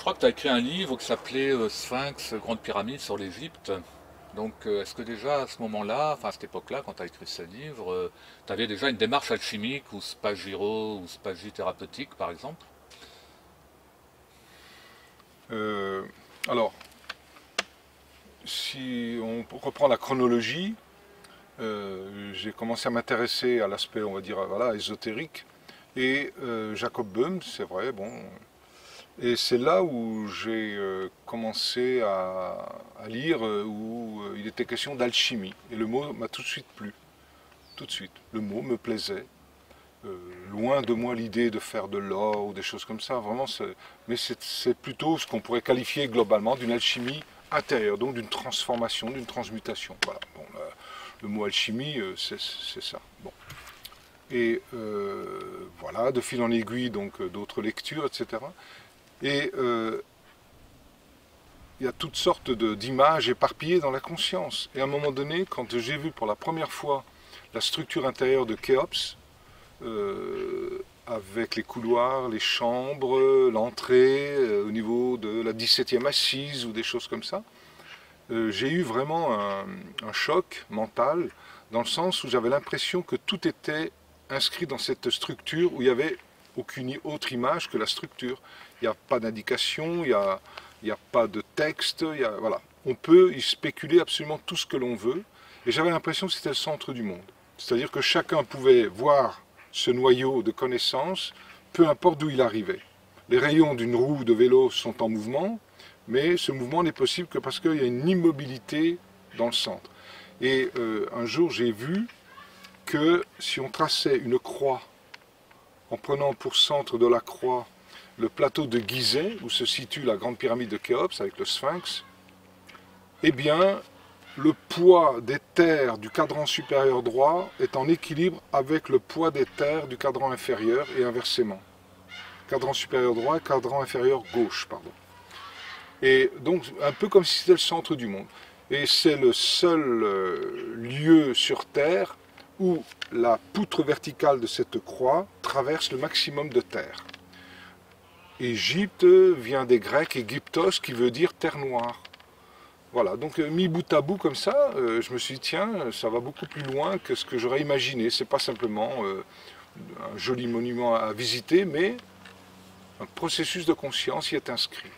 crois que tu as écrit un livre qui s'appelait Sphinx, Grande Pyramide sur l'Égypte. Donc, est-ce que déjà à ce moment-là, enfin à cette époque-là, quand tu as écrit ce livre, tu avais déjà une démarche alchimique ou spagiro ou spagithérapeutique, par exemple? Euh, alors, si on reprend la chronologie, j'ai commencé à m'intéresser à l'aspect, on va dire, voilà, ésotérique. Et Jacob Böhm, c'est vrai, bon. Et c'est là où j'ai commencé à lire, où il était question d'alchimie. Et le mot m'a tout de suite plu. Tout de suite. Le mot me plaisait. Euh, Loin de moi l'idée de faire de l'or ou des choses comme ça. Vraiment, mais c'est plutôt ce qu'on pourrait qualifier globalement d'une alchimie intérieure, donc d'une transformation, d'une transmutation. Voilà. Bon, le mot alchimie, c'est ça. Bon. Et voilà, de fil en aiguille, donc d'autres lectures, etc. Et il y a toutes sortes d'images éparpillées dans la conscience. Et à un moment donné, quand j'ai vu pour la première fois la structure intérieure de Khéops, avec les couloirs, les chambres, l'entrée, au niveau de la 17e assise ou des choses comme ça, j'ai eu vraiment un choc mental, dans le sens où j'avais l'impression que tout était inscrit dans cette structure où il n'y avait aucune autre image que la structure. Il n'y a pas d'indication, il y a pas de texte, voilà. On peut y spéculer absolument tout ce que l'on veut, et j'avais l'impression que c'était le centre du monde. C'est-à-dire que chacun pouvait voir ce noyau de connaissances, peu importe d'où il arrivait. Les rayons d'une roue de vélo sont en mouvement, mais ce mouvement n'est possible que parce qu'il y a une immobilité dans le centre. Et un jour, j'ai vu que si on traçait une croix en prenant pour centre de la croix le plateau de Gizeh, où se situe la grande pyramide de Khéops avec le Sphinx, eh bien, le poids des terres du cadran supérieur droit est en équilibre avec le poids des terres du cadran inférieur et inversement. Cadran supérieur droit, cadran inférieur gauche, pardon. Et donc, un peu comme si c'était le centre du monde. Et c'est le seul lieu sur Terre où la poutre verticale de cette croix traverse le maximum de terre. Égypte vient des Grecs Égyptos qui veut dire terre noire. Voilà, donc mis bout à bout comme ça, je me suis dit tiens, ça va beaucoup plus loin que ce que j'aurais imaginé. C'est pas simplement un joli monument à visiter, mais un processus de conscience y est inscrit.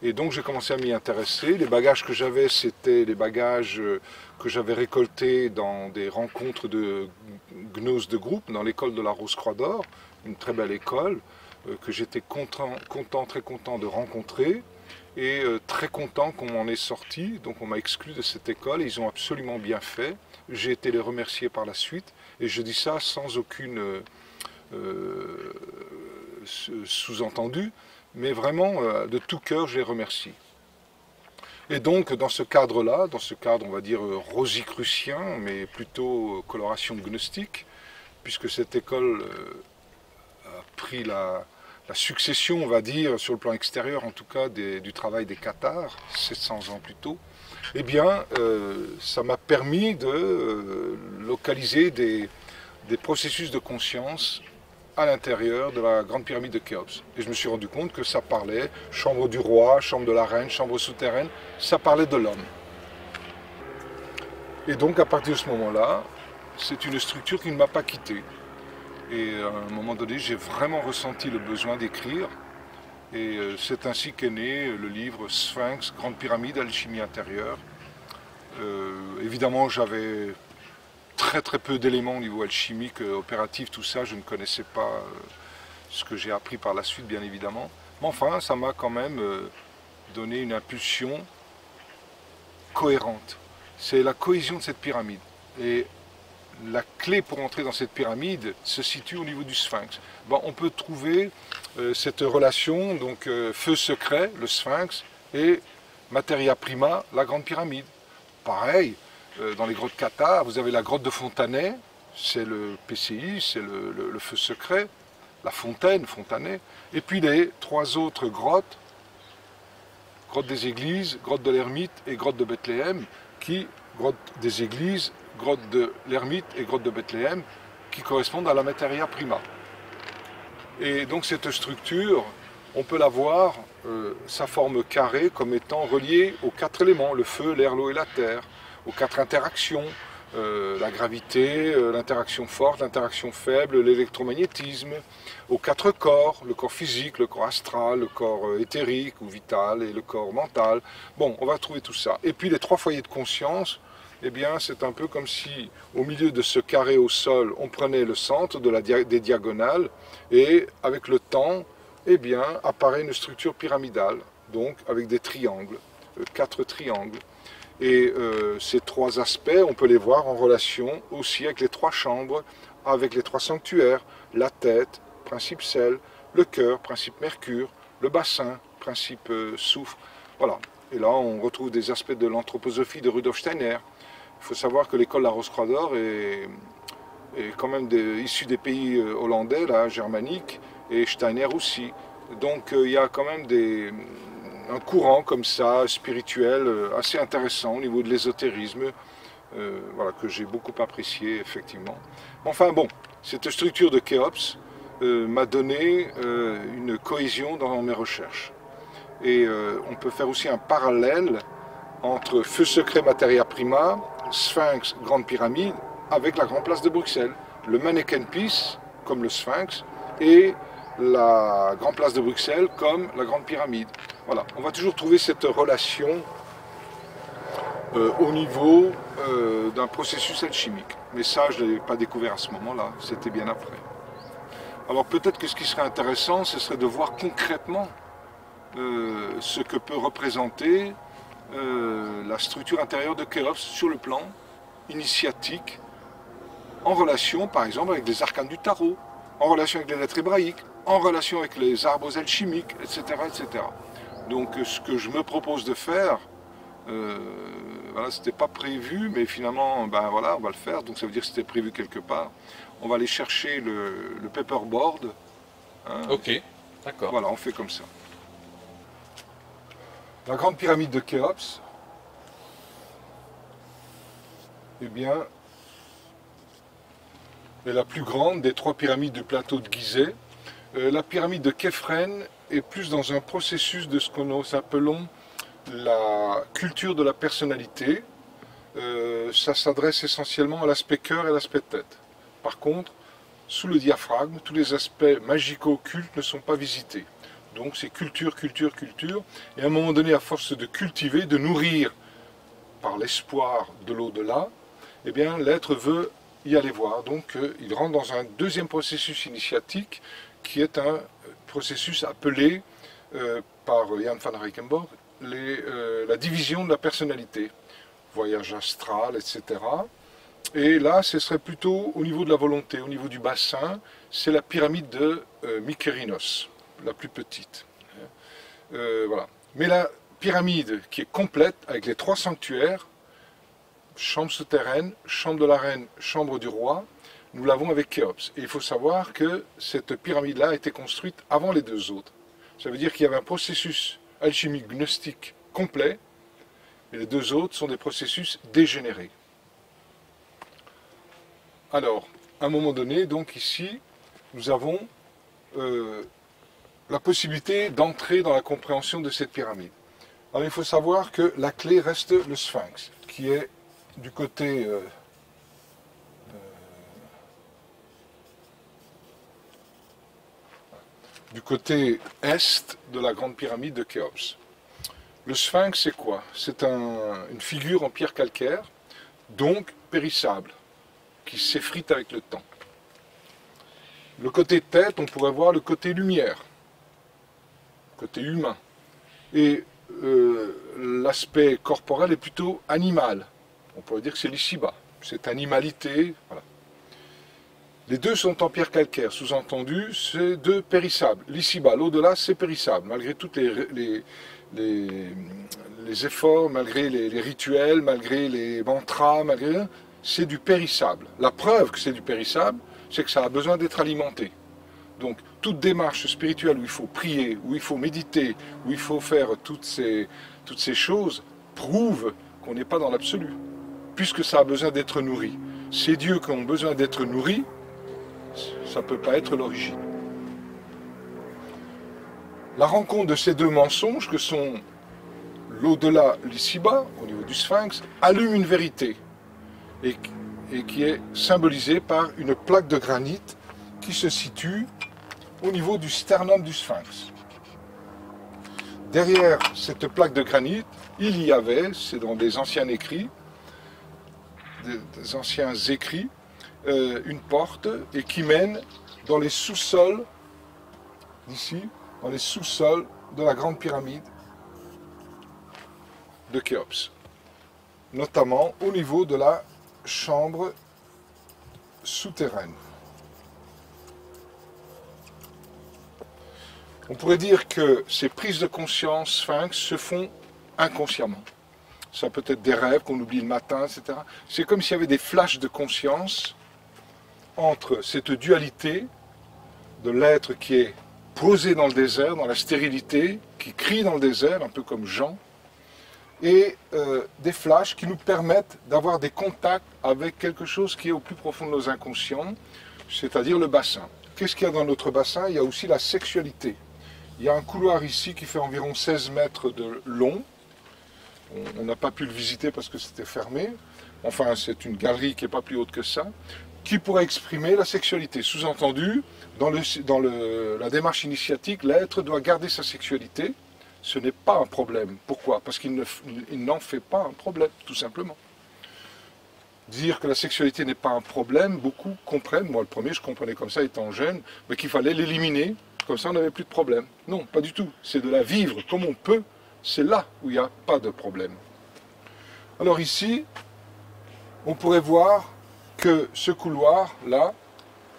Et donc j'ai commencé à m'y intéresser. Les bagages que j'avais, c'était les bagages que j'avais récoltés dans des rencontres de gnose de groupe, dans l'école de la Rose-Croix d'Or, une très belle école, que j'étais très content de rencontrer, et très content qu'on m'en ait sorti. Donc on m'a exclu de cette école, et ils ont absolument bien fait. J'ai été les remercier par la suite, et je dis ça sans aucune sous-entendu, mais vraiment de tout cœur, je les remercie. Et donc, dans ce cadre-là, dans ce cadre, on va dire, rosicrucien, mais plutôt coloration gnostique, puisque cette école a pris la succession, on va dire, sur le plan extérieur, en tout cas, du travail des Cathares, 700 ans plus tôt, eh bien, ça m'a permis de localiser des processus de conscience à l'intérieur de la grande pyramide de Khéops. Et je me suis rendu compte que ça parlait, chambre du roi, chambre de la reine, chambre souterraine, ça parlait de l'homme. Et donc à partir de ce moment-là, c'est une structure qui ne m'a pas quitté. Et à un moment donné, j'ai vraiment ressenti le besoin d'écrire. Et c'est ainsi qu'est né le livre Sphinx, Grande Pyramide, Alchimie intérieure. Évidemment, j'avais très peu d'éléments au niveau alchimique, opératif, tout ça, je ne connaissais pas ce que j'ai appris par la suite, bien évidemment. Mais enfin, ça m'a quand même donné une impulsion cohérente. C'est la cohésion de cette pyramide. Et la clé pour entrer dans cette pyramide se situe au niveau du Sphinx. Bon, on peut trouver cette relation, donc feu secret, le Sphinx, et materia prima, la grande pyramide. Pareil, dans les grottes Qatar, vous avez la grotte de Fontanet, c'est le PCI, c'est le feu secret, la fontaine, Fontanet, et puis les trois autres grottes, grotte des églises, grotte de l'ermite et grotte de Bethléem, grotte des églises, grotte de l'ermite et grotte de Bethléem, qui correspondent à la materia prima. Et donc cette structure, on peut la voir sa forme carrée comme étant reliée aux 4 éléments, le feu, l'air, l'eau et la terre, aux 4 interactions, la gravité, l'interaction forte, l'interaction faible, l'électromagnétisme, aux 4 corps, le corps physique, le corps astral, le corps éthérique ou vital et le corps mental. Bon, on va trouver tout ça. Et puis les 3 foyers de conscience, eh bien c'est un peu comme si au milieu de ce carré au sol, on prenait le centre des diagonales et avec le temps, eh bien apparaît une structure pyramidale, donc avec des triangles, 4 triangles. Et ces 3 aspects, on peut les voir en relation aussi avec les 3 chambres, avec les 3 sanctuaires, la tête, principe sel, le cœur, principe mercure, le bassin, principe soufre. Voilà. Et là, on retrouve des aspects de l'anthroposophie de Rudolf Steiner. Il faut savoir que l'école La Rose-Croix d'Or est quand même issue des pays hollandais, là, germaniques, et Steiner aussi. Donc il y a quand même un courant comme ça, spirituel, assez intéressant au niveau de l'ésotérisme, voilà, que j'ai beaucoup apprécié, effectivement. Enfin bon, cette structure de Khéops m'a donné une cohésion dans mes recherches. Et on peut faire aussi un parallèle entre Feu secret Materia Prima, Sphinx, Grande Pyramide, avec la Grande Place de Bruxelles. Le Mannequin Peace, comme le Sphinx, et la Grande Place de Bruxelles comme la Grande Pyramide. Voilà, on va toujours trouver cette relation au niveau d'un processus alchimique. Mais ça, je ne l'ai pas découvert à ce moment-là, c'était bien après. Alors peut-être que ce qui serait intéressant, ce serait de voir concrètement ce que peut représenter la structure intérieure de Khéops sur le plan initiatique, en relation par exemple avec les arcanes du tarot, en relation avec les lettres hébraïques, en relation avec les arbres alchimiques, etc., etc. Donc ce que je me propose de faire, voilà, c'était pas prévu, mais finalement, ben voilà, on va le faire, donc ça veut dire que c'était prévu quelque part. On va aller chercher le paperboard. Hein. Ok, d'accord. Voilà, on fait comme ça. La grande pyramide de Khéops, eh bien, est la plus grande des 3 pyramides du plateau de Gizeh. La pyramide de Képhren est plus dans un processus de ce que nous appelons la culture de la personnalité. Ça s'adresse essentiellement à l'aspect cœur et à l'aspect tête. Par contre, sous le diaphragme, tous les aspects magico-occultes ne sont pas visités. Donc c'est culture, culture, culture. Et à un moment donné, à force de cultiver, de nourrir par l'espoir de l'au-delà, eh bien l'être veut y aller voir. Donc il rentre dans un deuxième processus initiatique qui est un processus appelé par Jan van Reichenborg la division de la personnalité, voyage astral, etc. Et là, ce serait plutôt au niveau de la volonté, au niveau du bassin, c'est la pyramide de Mykérinos, la plus petite. Voilà. Mais la pyramide qui est complète, avec les 3 sanctuaires, chambre souterraine, chambre de la reine, chambre du roi, nous l'avons avec Khéops. Et il faut savoir que cette pyramide-là a été construite avant les 2 autres. Ça veut dire qu'il y avait un processus alchimique gnostique complet, et les 2 autres sont des processus dégénérés. Alors, à un moment donné, donc ici, nous avons la possibilité d'entrer dans la compréhension de cette pyramide. Alors il faut savoir que la clé reste le sphinx, qui est du côté est de la grande pyramide de Khéops. Le sphinx, c'est quoi? C'est une figure en pierre calcaire, donc périssable, qui s'effrite avec le temps. Le côté tête, on pourrait voir le côté lumière, côté humain. Et l'aspect corporel est plutôt animal. On pourrait dire que c'est l'ici-bas, cette animalité. Voilà. Les 2 sont en pierre calcaire, sous-entendu, c'est 2 périssables. L'ici-bas, l'au-delà, c'est périssable, malgré tous les efforts, malgré les rituels, malgré les mantras, c'est du périssable. La preuve que c'est du périssable, c'est que ça a besoin d'être alimenté. Donc, toute démarche spirituelle où il faut prier, où il faut méditer, où il faut faire toutes ces choses, prouve qu'on n'est pas dans l'absolu, puisque ça a besoin d'être nourri. Ces dieux qui ont besoin d'être nourris, ça ne peut pas être l'origine. la rencontre de ces deux mensonges que sont l'au-delà, l'ici-bas, au niveau du sphinx, allume une vérité et qui est symbolisée par une plaque de granit qui se situe au niveau du sternum du sphinx. Derrière cette plaque de granit, il y avait, c'est dans des anciens écrits, une porte et qui mène dans les sous-sols, ici, dans les sous-sols de la grande pyramide de Khéops, notamment au niveau de la chambre souterraine. On pourrait dire que ces prises de conscience sphinx se font inconsciemment. Ça peut être des rêves qu'on oublie le matin, etc. C'est comme s'il y avait des flashs de conscience entre cette dualité de l'être qui est posé dans le désert, dans la stérilité, qui crie dans le désert, un peu comme Jean, et des flashs qui nous permettent d'avoir des contacts avec quelque chose qui est au plus profond de nos inconscients, c'est-à-dire le bassin. Qu'est-ce qu'il y a dans notre bassin? Il y a aussi la sexualité. Il y a un couloir ici qui fait environ 16 mètres de long. On n'a pas pu le visiter parce que c'était fermé. Enfin, c'est une galerie qui n'est pas plus haute que ça, qui pourrait exprimer la sexualité. Sous-entendu, dans la démarche initiatique, l'être doit garder sa sexualité. Ce n'est pas un problème. Pourquoi? Parce qu'il n'en fait pas un problème, tout simplement. Dire que la sexualité n'est pas un problème, beaucoup comprennent, moi le premier, je comprenais comme ça étant jeune, mais qu'il fallait l'éliminer, comme ça on n'avait plus de problème. Non, pas du tout. C'est de la vivre comme on peut, c'est là où il n'y a pas de problème. Alors ici, on pourrait voir que ce couloir-là,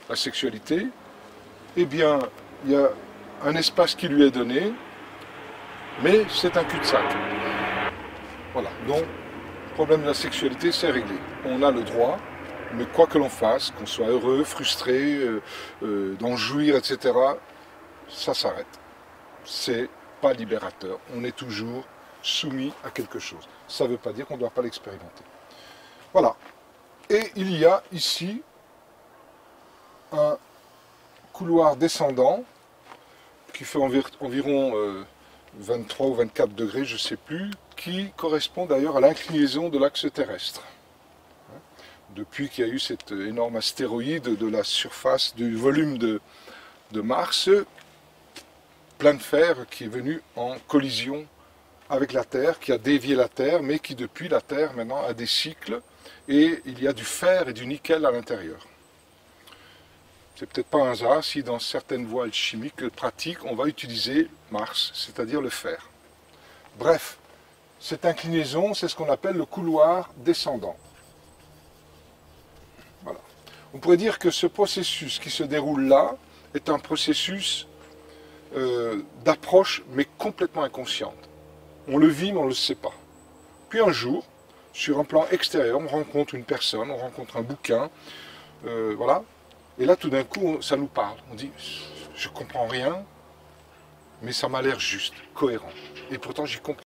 la sexualité, eh bien, il y a un espace qui lui est donné, mais c'est un cul-de-sac. Voilà, donc, le problème de la sexualité, c'est réglé. On a le droit, mais quoi que l'on fasse, qu'on soit heureux, frustré, d'en jouir, etc., ça s'arrête. C'est pas libérateur. On est toujours soumis à quelque chose. Ça ne veut pas dire qu'on ne doit pas l'expérimenter. Voilà. Et il y a ici un couloir descendant qui fait environ 23 ou 24 degrés, je ne sais plus, qui correspond d'ailleurs à l'inclinaison de l'axe terrestre. Depuis qu'il y a eu cet énorme astéroïde de la surface, du volume de Mars, plein de fer qui est venu en collision avec la Terre, qui a dévié la Terre, mais qui depuis la Terre maintenant a des cycles, et il y a du fer et du nickel à l'intérieur. C'est peut-être pas un hasard si dans certaines voies alchimiques pratiques, on va utiliser Mars, c'est-à-dire le fer. Bref, cette inclinaison, c'est ce qu'on appelle le couloir descendant. Voilà. On pourrait dire que ce processus qui se déroule là est un processus d'approche, mais complètement inconsciente. On le vit, mais on ne le sait pas. Puis un jour, sur un plan extérieur, on rencontre une personne, on rencontre un bouquin, voilà. Et là, tout d'un coup, ça nous parle. On dit, je ne comprends rien, mais ça m'a l'air juste, cohérent. Et pourtant, j'y comprends.